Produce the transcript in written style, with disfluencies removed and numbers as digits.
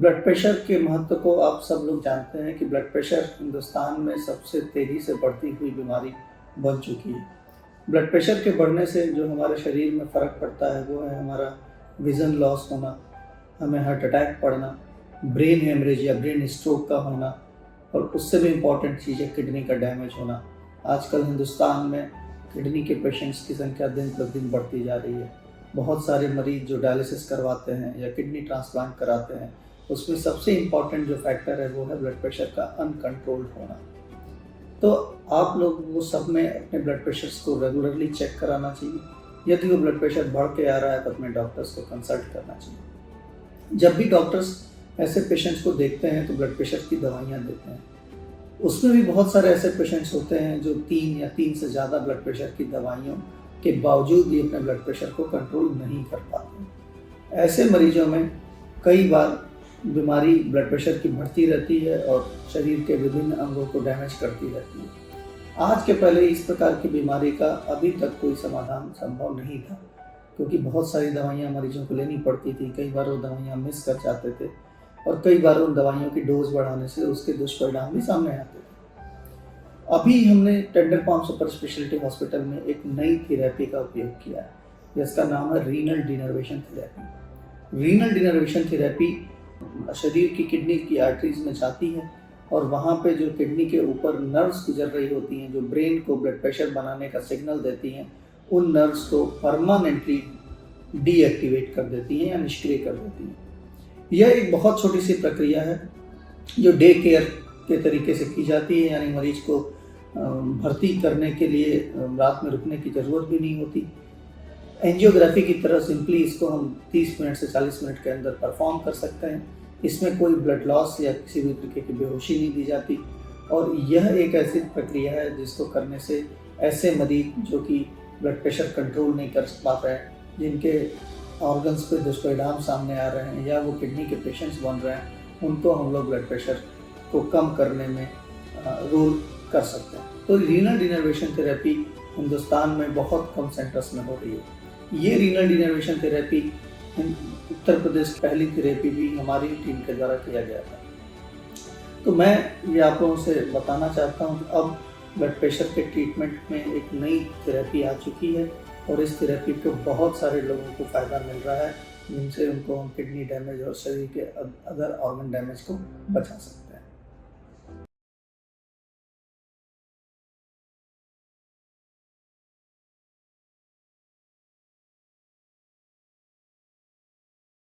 Blood pressure के महत्व को आप सब लोग जानते हैं कि ब्लड प्रेशर हिंदुस्तान में सबसे तेज़ी से बढ़ती हुई बीमारी बन चुकी है। ब्लड प्रेशर के बढ़ने से जो हमारे शरीर में फ़र्क पड़ता है वो है हमारा विज़न लॉस होना, हमें हार्ट अटैक पड़ना, ब्रेन हेमरेज या ब्रेन स्ट्रोक का होना और उससे भी इम्पॉर्टेंट चीज़ है किडनी का डैमेज होना। आजकल हिंदुस्तान में किडनी के पेशेंट्स की संख्या दिन प्रतिदिन बढ़ती जा रही है। बहुत सारे मरीज़ जो डायलिसिस करवाते हैं या किडनी ट्रांसप्लांट कराते हैं, उसमें सबसे इम्पॉर्टेंट जो फैक्टर है वो है ब्लड प्रेशर का अनकंट्रोल्ड होना। तो आप लोग वो सब में अपने ब्लड प्रेशर्स को रेगुलरली चेक कराना चाहिए। यदि वो ब्लड प्रेशर बढ़ के आ रहा है तो अपने डॉक्टर्स को कंसल्ट करना चाहिए। जब भी डॉक्टर्स ऐसे पेशेंट्स को देखते हैं तो ब्लड प्रेशर की दवाइयाँ देते हैं। उसमें भी बहुत सारे ऐसे पेशेंट्स होते हैं जो 3 या 3 से ज़्यादा ब्लड प्रेशर की दवाइयों के बावजूद भी अपने ब्लड प्रेशर को कंट्रोल नहीं कर पाते। ऐसे मरीजों में कई बार बीमारी ब्लड प्रेशर की बढ़ती रहती है और शरीर के विभिन्न अंगों को डैमेज करती रहती है। आज के पहले इस प्रकार की बीमारी का अभी तक कोई समाधान संभव नहीं था, क्योंकि बहुत सारी दवाइयाँ मरीजों को लेनी पड़ती थी। कई बार वो दवाइयाँ मिस कर जाते थे और कई बार उन दवाइयों की डोज बढ़ाने से उसके दुष्परिणाम भी सामने आते थे। अभी हमने tender palm super speciality hospital में एक नई थेरेपी का उपयोग किया है, जिसका नाम है renal denervation therapy. Renal denervation therapy शरीर की किडनी की आर्टरीज में जाती है और वहाँ पे जो किडनी के ऊपर नर्व्स गुजर रही होती हैं, जो ब्रेन को ब्लड प्रेशर बनाने का सिग्नल देती हैं, उन नर्व्स को परमानेंटली डीएक्टिवेट कर देती हैं या निष्क्रिय कर देती हैं। यह एक बहुत छोटी सी प्रक्रिया है जो डे केयर के तरीके से की जाती है, यानी मरीज को भर्ती करने के लिए रात में रुकने की ज़रूरत भी नहीं होती। एंजियोग्राफी की तरह सिंपली इसको हम 30 मिनट से 40 मिनट के अंदर परफॉर्म कर सकते हैं। इसमें कोई ब्लड लॉस या किसी भी तरीके की बेहोशी नहीं दी जाती और यह एक ऐसी प्रक्रिया है जिसको करने से ऐसे मरीज जो कि ब्लड प्रेशर कंट्रोल नहीं कर पा रहे हैं, जिनके ऑर्गन्स पे दुष्परिणाम सामने आ रहे हैं या वो किडनी के पेशेंट्स बन रहे हैं, उनको हम लोग ब्लड प्रेशर को कम करने में रोल कर सकते हैं। तो रीनल डिनर्वेशन थेरेपी हिंदुस्तान में बहुत कम सेंटर्स में हो रही है। ये renal denervation therapy Uttar Pradesh की पहली थेरेपी भी हमारी टीम के द्वारा किया गया था। तो मैं ये आप लोगों से बताना चाहता हूँ कि अब ब्लड प्रेशर के ट्रीटमेंट में एक नई थेरेपी आ चुकी है और इस थेरेपी को बहुत सारे लोगों को फ़ायदा मिल रहा है, जिनसे उनको किडनी डैमेज और शरीर के अदर ऑर्गन डैमेज को बचा सकते हैं।